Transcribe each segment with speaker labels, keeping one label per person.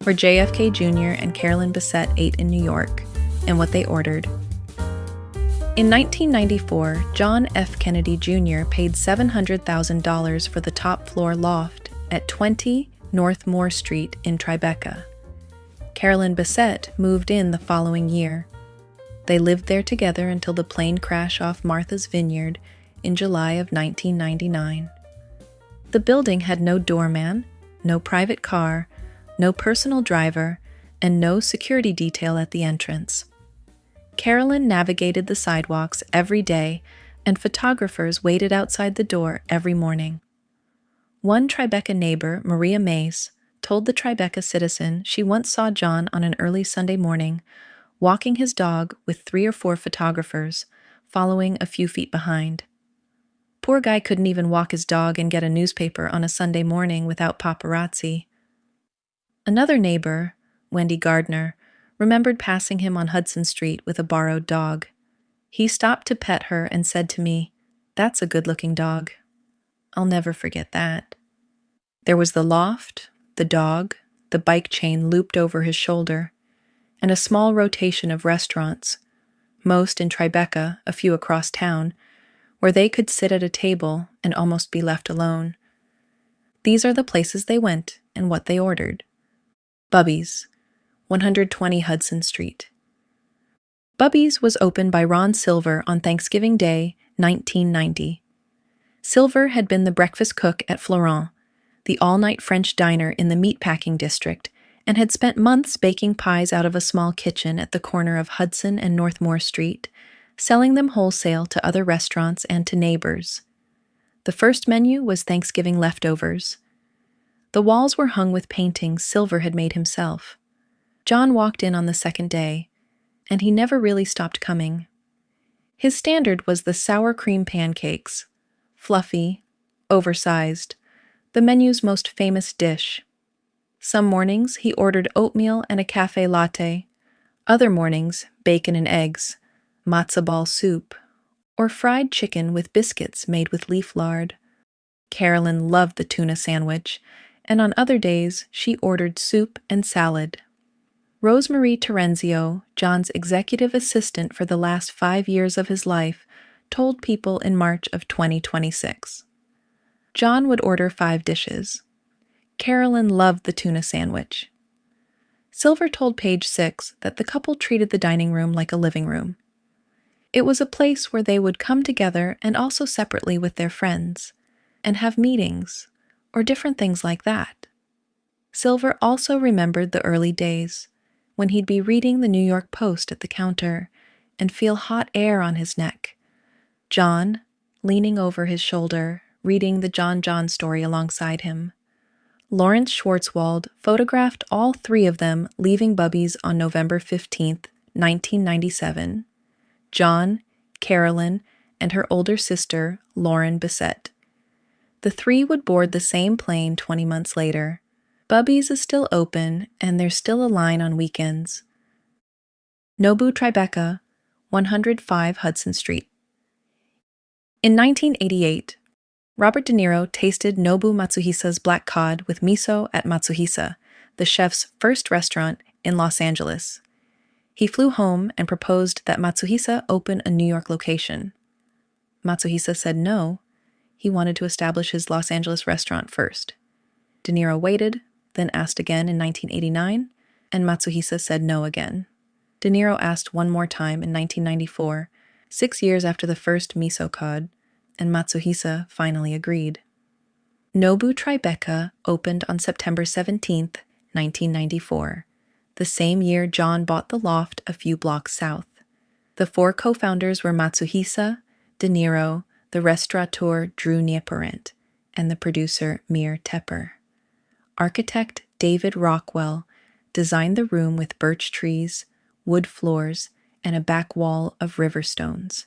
Speaker 1: where JFK Jr. and Carolyn Bessette ate in New York, and what they ordered. In 1994, John F. Kennedy Jr. paid $700,000 for the top-floor loft at 20 North Moore Street in Tribeca. Carolyn Bessette moved in the following year. They lived there together until the plane crash off Martha's Vineyard in July of 1999. The building had no doorman, no private car, no personal driver, and no security detail at the entrance. Carolyn navigated the sidewalks every day, and photographers waited outside the door every morning. One Tribeca neighbor, Maria Mace, told the Tribeca Citizen she once saw John on an early Sunday morning, walking his dog with 3 or 4 photographers, following a few feet behind. Poor guy couldn't even walk his dog and get a newspaper on a Sunday morning without paparazzi. Another neighbor, Wendy Gardner, remembered passing him on Hudson Street with a borrowed dog. He stopped to pet her and said to me, "That's a good-looking dog." I'll never forget that. There was the loft, the dog, the bike chain looped over his shoulder, and a small rotation of restaurants, most in Tribeca, a few across town, where they could sit at a table and almost be left alone. These are the places they went and what they ordered. Bubbies, 120 Hudson Street. Bubbies was opened by Ron Silver on Thanksgiving Day, 1990. Silver had been the breakfast cook at Florent, the all-night French diner in the meatpacking district, and had spent months baking pies out of a small kitchen at the corner of Hudson and Northmore Street, selling them wholesale to other restaurants and to neighbors. The first menu was Thanksgiving leftovers. The walls were hung with paintings Silver had made himself. John walked in on the second day, and he never really stopped coming. His standard was the sour cream pancakes, fluffy, oversized, the menu's most famous dish. Some mornings he ordered oatmeal and a cafe latte, other mornings bacon and eggs, matzo ball soup, or fried chicken with biscuits made with leaf lard. Carolyn loved the tuna sandwich, and on other days she ordered soup and salad. Rosemarie Terenzio, John's executive assistant for the last 5 years of his life, told People in March of 2026. John would order 5 dishes. Carolyn loved the tuna sandwich. Silver told Page 6 that the couple treated the dining room like a living room. It was a place where they would come together and also separately with their friends, and have meetings, or different things like that. Silver also remembered the early days, when he'd be reading the New York Post at the counter and feel hot air on his neck. John, leaning over his shoulder, reading the John story alongside him. Lawrence Schwartzwald photographed all 3 of them leaving Bubbies on November 15, 1997. John, Carolyn, and her older sister, Lauren Bessette. The 3 would board the same plane 20 months later. Bubbies is still open, and there's still a line on weekends. Nobu Tribeca, 105 Hudson Street. In 1988, Robert De Niro tasted Nobu Matsuhisa's black cod with miso at Matsuhisa, the chef's first restaurant in Los Angeles. He flew home and proposed that Matsuhisa open a New York location. Matsuhisa said no. He wanted to establish his Los Angeles restaurant first. De Niro waited, then asked again in 1989, and Matsuhisa said no again. De Niro asked one more time in 1994, 6 years after the first miso cod, and Matsuhisa finally agreed. Nobu Tribeca opened on September 17, 1994, the same year John bought the loft a few blocks south. The 4 co-founders were Matsuhisa, De Niro, the restaurateur Drew Nieporent, and the producer Mir Tepper. Architect David Rockwell designed the room with birch trees, wood floors, and a back wall of river stones.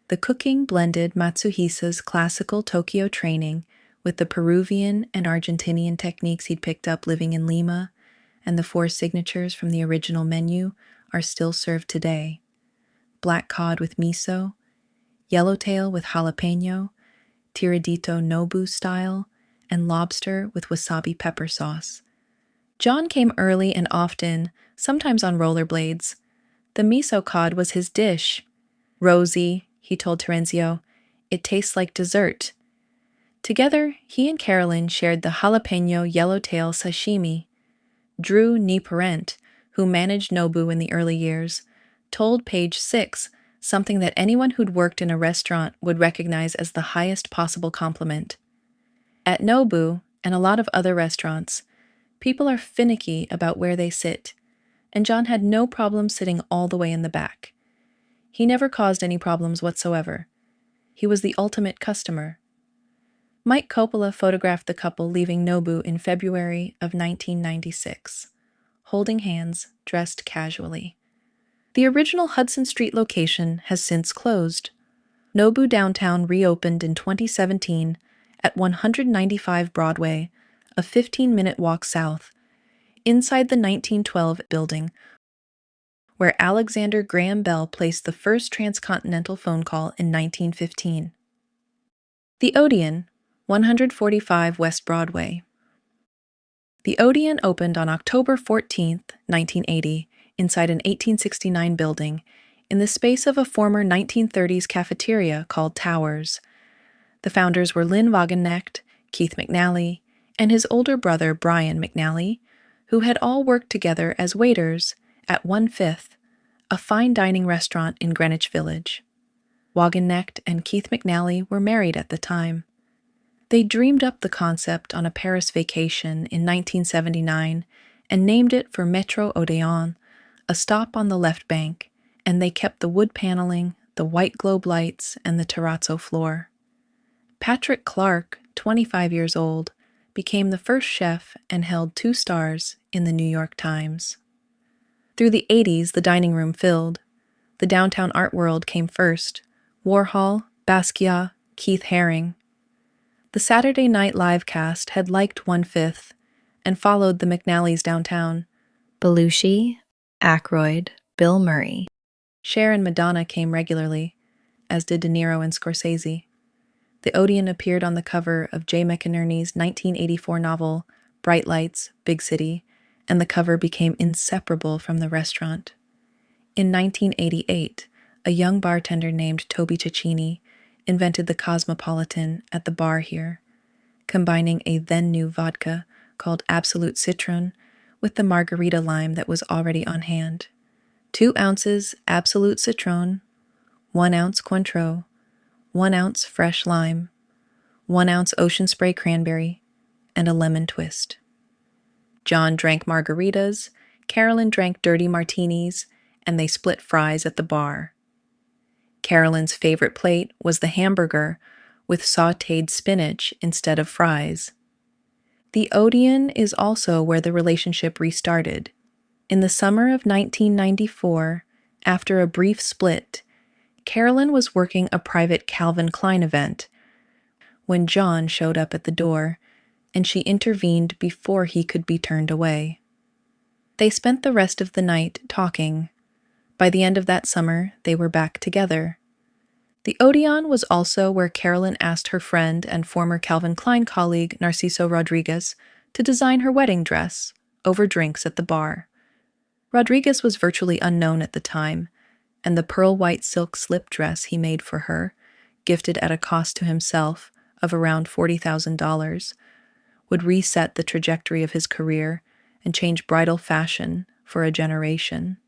Speaker 1: The cooking blended Matsuhisa's classical Tokyo training with the Peruvian and Argentinian techniques he'd picked up living in Lima, and the 4 signatures from the original menu are still served today. Black cod with miso, yellowtail with jalapeno, tiradito Nobu style, and lobster with wasabi pepper sauce. John came early and often, sometimes on rollerblades. The miso cod was his dish. "Rosie," he told Terenzio, "it tastes like dessert." Together, he and Carolyn shared the jalapeno yellowtail sashimi. Drew Parent, who managed Nobu in the early years, told Page 6 something that anyone who'd worked in a restaurant would recognize as the highest possible compliment. At Nobu, and a lot of other restaurants, people are finicky about where they sit, and John had no problem sitting all the way in the back. He never caused any problems whatsoever. He was the ultimate customer. Mike Coppola photographed the couple leaving Nobu in February of 1996, holding hands, dressed casually. The original Hudson Street location has since closed. Nobu Downtown reopened in 2017 at 195 Broadway, a 15-minute walk south, inside the 1912 building, where Alexander Graham Bell placed the first transcontinental phone call in 1915. The Odeon, 145 West Broadway. The Odeon opened on October 14, 1980, inside an 1869 building, in the space of a former 1930s cafeteria called Towers. The founders were Lynn Wagenknecht, Keith McNally, and his older brother Brian McNally, who had all worked together as waiters at 1/5, a fine dining restaurant in Greenwich Village. Wagenknecht and Keith McNally were married at the time. They dreamed up the concept on a Paris vacation in 1979 and named it for Metro Odeon, a stop on the left bank, and they kept the wood paneling, the white globe lights, and the terrazzo floor. Patrick Clark, 25 years old, became the first chef and held 2 stars in the New York Times. Through the 80s, the dining room filled. The downtown art world came first: Warhol, Basquiat, Keith Haring. The Saturday Night Live cast had liked 1/5 and followed the McNallys downtown.
Speaker 2: Belushi, Aykroyd, Bill Murray.
Speaker 1: Cher and Madonna came regularly, as did De Niro and Scorsese. The Odeon appeared on the cover of Jay McInerney's 1984 novel, Bright Lights, Big City, and the cover became inseparable from the restaurant. In 1988, a young bartender named Toby Cecchini invented the Cosmopolitan at the bar here, combining a then-new vodka called Absolute Citron with the margarita lime that was already on hand. 2 ounces Absolute Citron, 1 ounce Cointreau, 1 ounce fresh lime, 1 ounce Ocean Spray cranberry, and a lemon twist. John drank margaritas, Carolyn drank dirty martinis, and they split fries at the bar. Carolyn's favorite plate was the hamburger with sautéed spinach instead of fries. The Odeon is also where the relationship restarted. In the summer of 1994, after a brief split, Carolyn was working a private Calvin Klein event when John showed up at the door, and she intervened before he could be turned away. They spent the rest of the night talking. By the end of that summer, they were back together. The Odeon was also where Carolyn asked her friend and former Calvin Klein colleague Narciso Rodriguez to design her wedding dress over drinks at the bar. Rodriguez was virtually unknown at the time, and the pearl white silk slip dress he made for her, gifted at a cost to himself of around $40,000, would reset the trajectory of his career and change bridal fashion for a generation.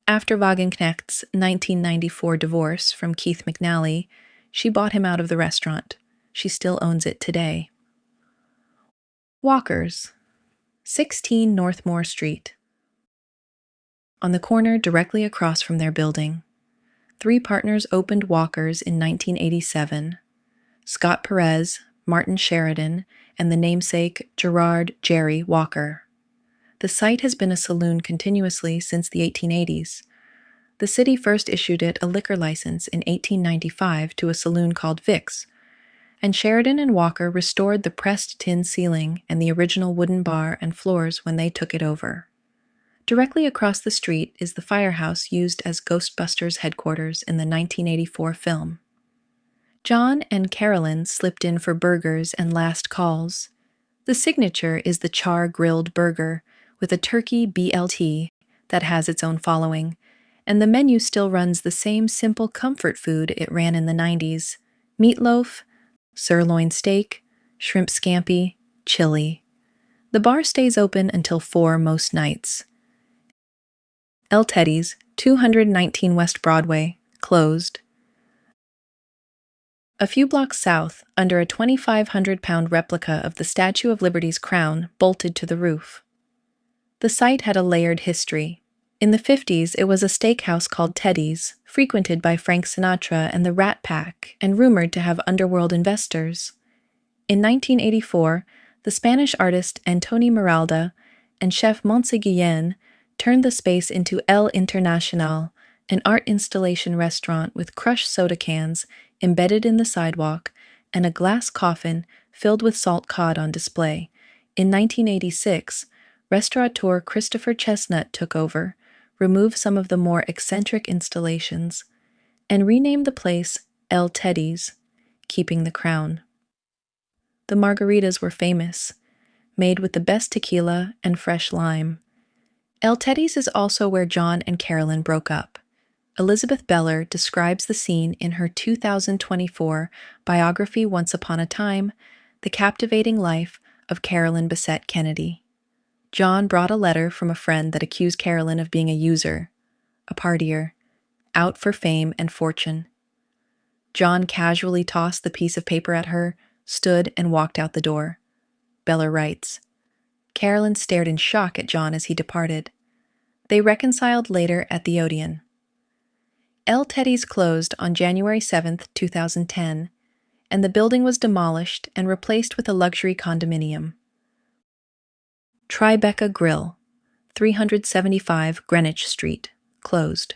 Speaker 1: After Wagenknecht's 1994 divorce from Keith McNally, she bought him out of the restaurant. She still owns it today. Walker's, 16 Northmore Street. On the corner directly across from their building, 3 partners opened Walker's in 1987. Scott Perez, Martin Sheridan, and the namesake Gerard Jerry Walker. The site has been a saloon continuously since the 1880s. The city first issued it a liquor license in 1895 to a saloon called Vic's, and Sheridan and Walker restored the pressed tin ceiling and the original wooden bar and floors when they took it over. Directly across the street is the firehouse used as Ghostbusters headquarters in the 1984 film. John and Carolyn slipped in for burgers and last calls. The signature is the char-grilled burger, with a turkey BLT that has its own following, and the menu still runs the same simple comfort food it ran in the 90s: meatloaf, sirloin steak, shrimp scampi, chili. The bar stays open until 4 most nights. El Teddy's, 219 West Broadway, closed. A few blocks south, under a 2,500-pound replica of the Statue of Liberty's crown bolted to the roof. The site had a layered history. In the 50s, it was a steakhouse called Teddy's, frequented by Frank Sinatra and the Rat Pack, and rumored to have underworld investors. In 1984, the Spanish artist Antoni Miralda and chef Montse Guillen turned the space into El Internacional, an art installation restaurant with crushed soda cans embedded in the sidewalk and a glass coffin filled with salt cod on display. In 1986, restaurateur Christopher Chestnut took over, removed some of the more eccentric installations, and renamed the place El Teddy's, keeping the crown. The margaritas were famous, made with the best tequila and fresh lime. El Teddy's is also where John and Carolyn broke up. Elizabeth Beller describes the scene in her 2024 biography Once Upon a Time, The Captivating Life of Carolyn Bessette Kennedy. John brought a letter from a friend that accused Carolyn of being a user, a partier, out for fame and fortune. John casually tossed the piece of paper at her, stood, and walked out the door. Beller writes, Carolyn stared in shock at John as he departed. They reconciled later at the Odeon. El Teddy's closed on January 7, 2010, and the building was demolished and replaced with a luxury condominium. Tribeca Grill, 375 Greenwich Street, closed.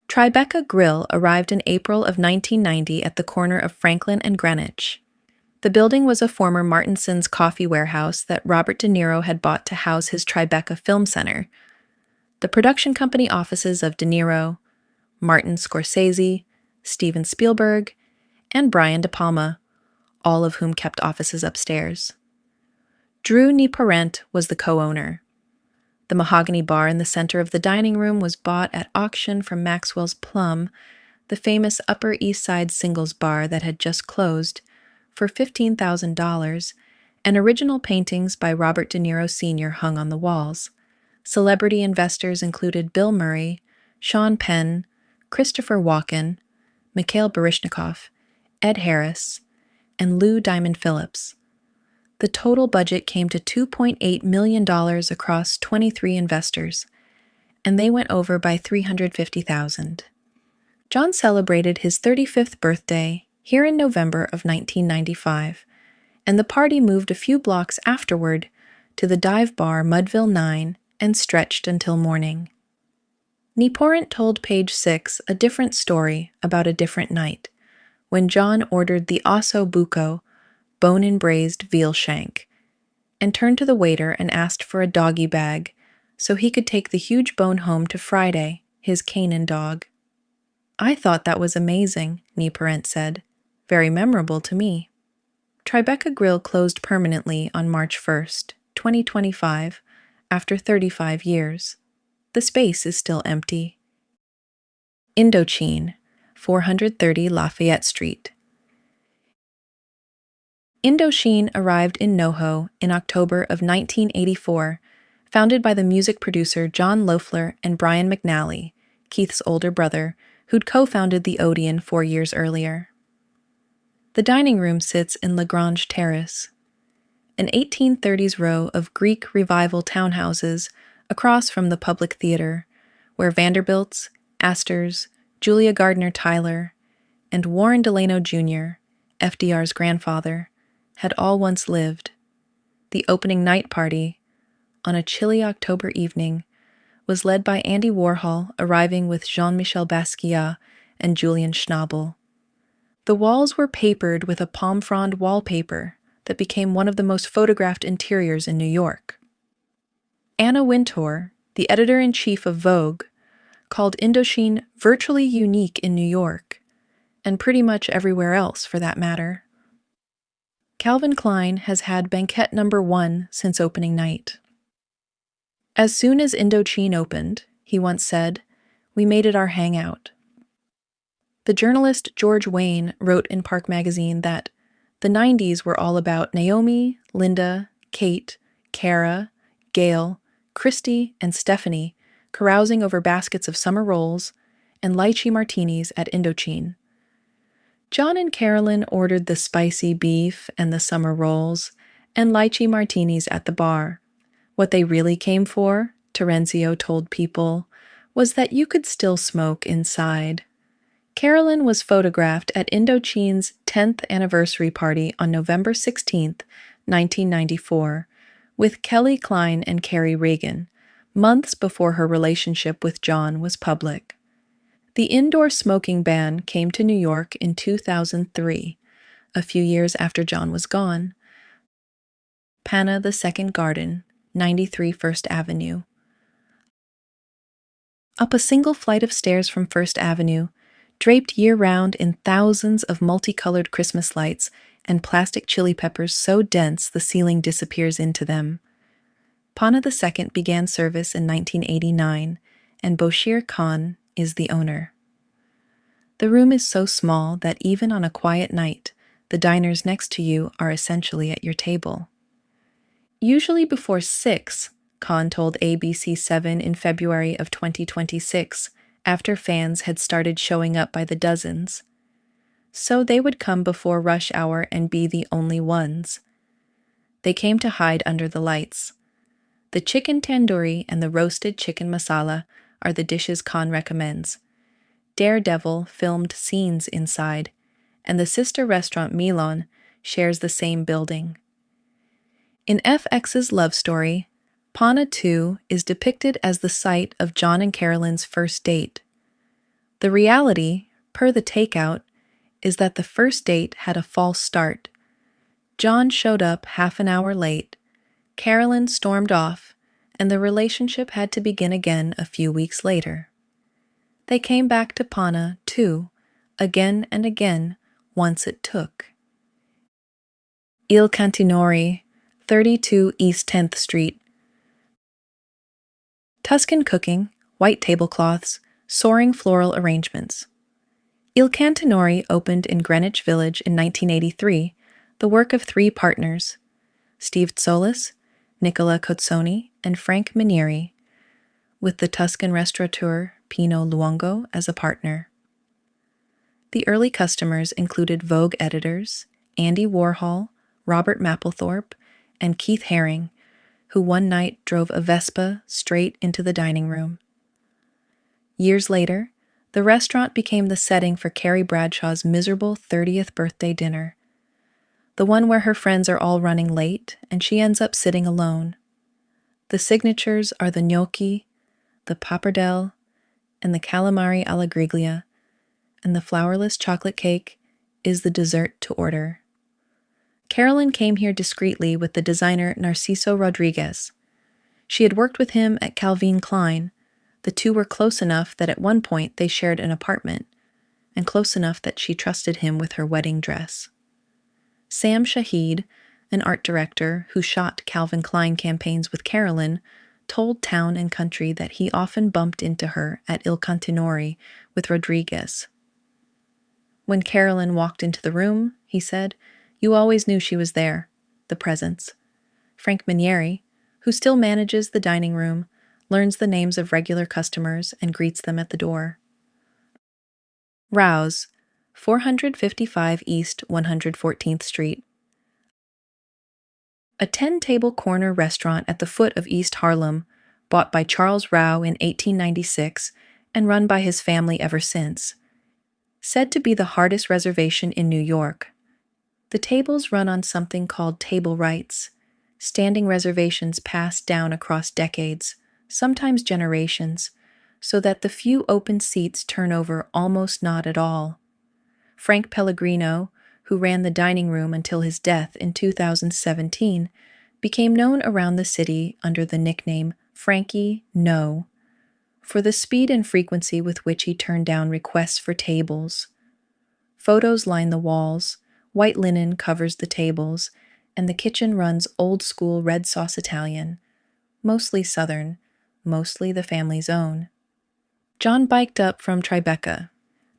Speaker 1: Tribeca Grill arrived in April of 1990 at the corner of Franklin and Greenwich. The building was a former Martinson's coffee warehouse that Robert De Niro had bought to house his Tribeca Film Center. The production company offices of De Niro, Martin Scorsese, Steven Spielberg, and Brian De Palma, all of whom kept offices upstairs. Drew Nieporent was the co-owner. The mahogany bar in the center of the dining room was bought at auction from Maxwell's Plum, the famous Upper East Side singles bar that had just closed, for $15,000, and original paintings by Robert De Niro Sr. hung on the walls. Celebrity investors included Bill Murray, Sean Penn, Christopher Walken, Mikhail Baryshnikov, Ed Harris, and Lou Diamond Phillips. The total budget came to $2.8 million across 23 investors, and they went over by $350,000. John celebrated his 35th birthday here in November of 1995, and the party moved a few blocks afterward to the dive bar Mudville 9 and stretched until morning. Nieporent told Page 6 a different story about a different night, when John ordered the osso buco, bone-in braised veal shank, and turned to the waiter and asked for a doggy bag so he could take the huge bone home to Friday, his Canaan dog. I thought that was amazing, Nieporent said. Very memorable to me. Tribeca Grill closed permanently on March 1st, 2025, after 35 years. The space is still empty. Indochine, 430 Lafayette Street. Indochine arrived in NoHo in October of 1984, founded by the music producer John Loeffler and Brian McNally, Keith's older brother, who'd co-founded the Odeon 4 years earlier. The dining room sits in Lagrange Terrace, an 1830s row of Greek Revival townhouses across from the Public Theater, where Vanderbilts, Astors, Julia Gardner Tyler, and Warren Delano Jr., FDR's grandfather, had all once lived. The opening night party, on a chilly October evening, was led by Andy Warhol arriving with Jean-Michel Basquiat and Julian Schnabel. The walls were papered with a palm frond wallpaper that became one of the most photographed interiors in New York. Anna Wintour, the editor-in-chief of Vogue, called Indochine virtually unique in New York, and pretty much everywhere else for that matter. Calvin Klein has had banquette number 1 since opening night. As soon as Indochine opened, he once said, "We made it our hangout." The journalist George Wayne wrote in Park magazine that the 90s were all about Naomi, Linda, Kate, Cara, Gail, Christy, and Stephanie carousing over baskets of summer rolls and lychee martinis at Indochine. John and Carolyn ordered the spicy beef and the summer rolls and lychee martinis at the bar. What they really came for, Terenzio told People, was that you could still smoke inside. Carolyn was photographed at Indochine's 10th anniversary party on November 16, 1994, with Kelly Klein and Carrie Reagan, months before her relationship with John was public. The indoor smoking ban came to New York in 2003, a few years after John was gone. Panna II Garden, 93 First Avenue. Up a single flight of stairs from First Avenue, draped year-round in thousands of multicolored Christmas lights and plastic chili peppers so dense the ceiling disappears into them. Panna II began service in 1989, and Boshir Khan is the owner. The room is so small that even on a quiet night, the diners next to you are essentially at your table. Usually before 6, Khan told ABC7 in February of 2026, after fans had started showing up by the dozens. So they would come before rush hour and be the only ones. They came to hide under the lights. The chicken tandoori and the roasted chicken masala are the dishes Khan recommends. Daredevil filmed scenes inside, and the sister restaurant Milan shares the same building. In FX's love story, Panna II is depicted as the site of John and Carolyn's first date. The reality, per the takeout, is that the first date had a false start. John showed up half an hour late, Carolyn stormed off, and the relationship had to begin again a few weeks later. They came back to Panna II, again and again, once it took. Il Cantinori, 32 East 10th Street. Tuscan cooking, white tablecloths, soaring floral arrangements. Il Cantinori opened in Greenwich Village in 1983, the work of 3 partners, Steve Tsolis, Nicola Cozzoni, and Frank Minieri, with the Tuscan restaurateur Pino Luongo as a partner. The early customers included Vogue editors, Andy Warhol, Robert Mapplethorpe, and Keith Haring, who one night drove a Vespa straight into the dining room. Years later, the restaurant became the setting for Carrie Bradshaw's miserable 30th birthday dinner, the one where her friends are all running late and she ends up sitting alone. The signatures are the gnocchi, the pappardelle, and the calamari alla griglia, and the flourless chocolate cake is the dessert to order. Carolyn came here discreetly with the designer Narciso Rodriguez. She had worked with him at Calvin Klein. The two were close enough that at one point they shared an apartment, and close enough that she trusted him with her wedding dress. Sam Shahid, an art director who shot Calvin Klein campaigns with Carolyn, told Town and Country that he often bumped into her at Il Cantinori with Rodriguez. When Carolyn walked into the room, he said, "You always knew she was there, the presence." Frank Minieri, who still manages the dining room, learns the names of regular customers and greets them at the door. Raoul's, 455 East 114th Street. A 10-table corner restaurant at the foot of East Harlem, bought by Charles Raoul in 1896 and run by his family ever since. Said to be the hardest reservation in New York. The tables run on something called table rights, standing reservations passed down across decades, sometimes generations, so that the few open seats turn over almost not at all. Frank Pellegrino, who ran the dining room until his death in 2017, became known around the city under the nickname Frankie No, for the speed and frequency with which he turned down requests for tables. Photos line the walls, white linen covers the tables, and the kitchen runs old-school red sauce Italian, mostly Southern, mostly the family's own. John biked up from Tribeca.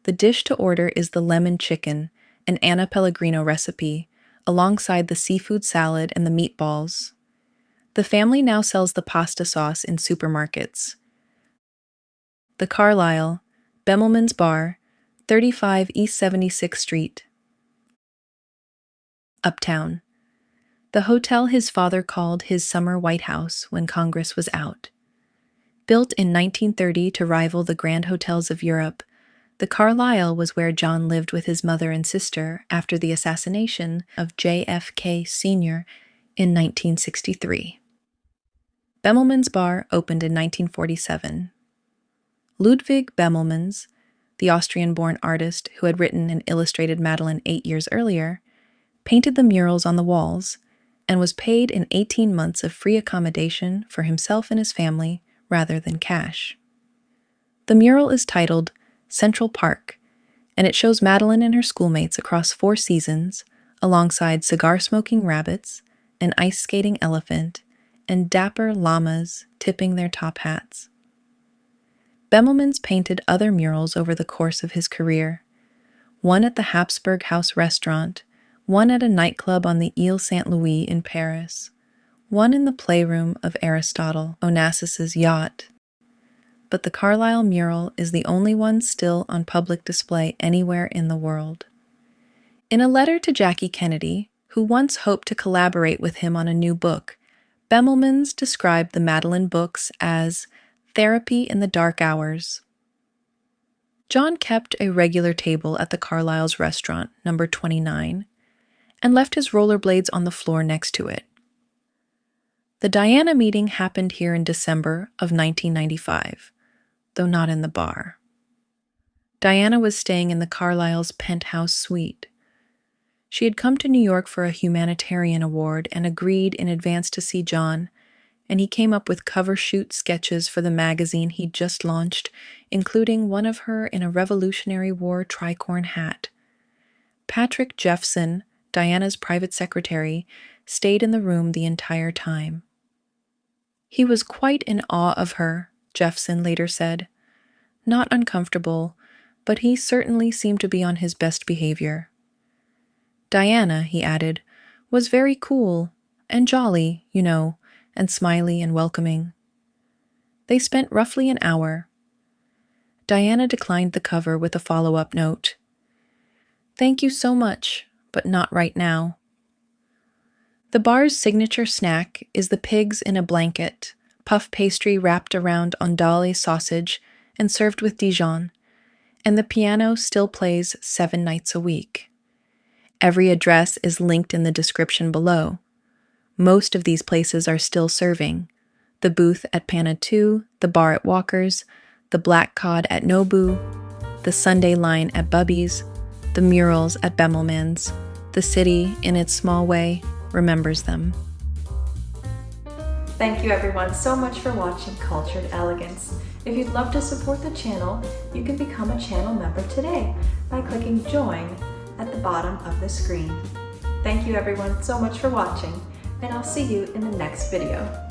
Speaker 1: The dish to order is the lemon chicken, an Anna Pellegrino recipe, alongside the seafood salad and the meatballs. The family now sells the pasta sauce in supermarkets. The Carlyle, Bemelmans Bar, 35 East 76th Street. Uptown. The hotel his father called his summer White House when Congress was out. Built in 1930 to rival the grand hotels of Europe, the Carlyle was where John lived with his mother and sister after the assassination of JFK Sr. in 1963. Bemelmans Bar opened in 1947. Ludwig Bemelmans, the Austrian-born artist who had written and illustrated Madeline 8 years earlier, painted the murals on the walls and was paid in 18 months of free accommodation for himself and his family rather than cash. The mural is titled Central Park, and it shows Madeline and her schoolmates across 4 seasons alongside cigar-smoking rabbits, an ice-skating elephant, and dapper llamas tipping their top hats. Bemelmans painted other murals over the course of his career, one at the Habsburg House restaurant, one at a nightclub on the Ile Saint-Louis in Paris, one in the playroom of Aristotle Onassis's yacht. But the Carlyle mural is the only one still on public display anywhere in the world. In a letter to Jackie Kennedy, who once hoped to collaborate with him on a new book, Bemelmans described the Madeline books as therapy in the dark hours. John kept a regular table at the Carlyle's restaurant, number 29, and left his rollerblades on the floor next to it. The Diana meeting happened here in December of 1995, though not in the bar. Diana was staying in the Carlyle's penthouse suite. She had come to New York for a humanitarian award and agreed in advance to see John, and he came up with cover shoot sketches for the magazine he'd just launched, including one of her in a Revolutionary War tricorn hat. Patrick Jeffson, Diana's private secretary, stayed in the room the entire time. He was quite in awe of her, Jeffson later said. Not uncomfortable, but he certainly seemed to be on his best behavior. Diana, he added, was very cool and jolly, you know, and smiley and welcoming. They spent roughly an hour. Diana declined the cover with a follow-up note. Thank you so much, but not right now. The bar's signature snack is the pigs in a blanket, puff pastry wrapped around andouille sausage and served with Dijon, and the piano still plays 7 nights a week. Every address is linked in the description below. Most of these places are still serving. The booth at Panna II, the bar at Walker's, the black cod at Nobu, the Sunday line at Bubbies, the murals at Bemelmans. The city, in its small way, remembers them.
Speaker 3: Thank you everyone so much for watching Cultured Elegance. If you'd love to support the channel, you can become a channel member today by clicking Join at the bottom of the screen. Thank you everyone so much for watching, and I'll see you in the next video.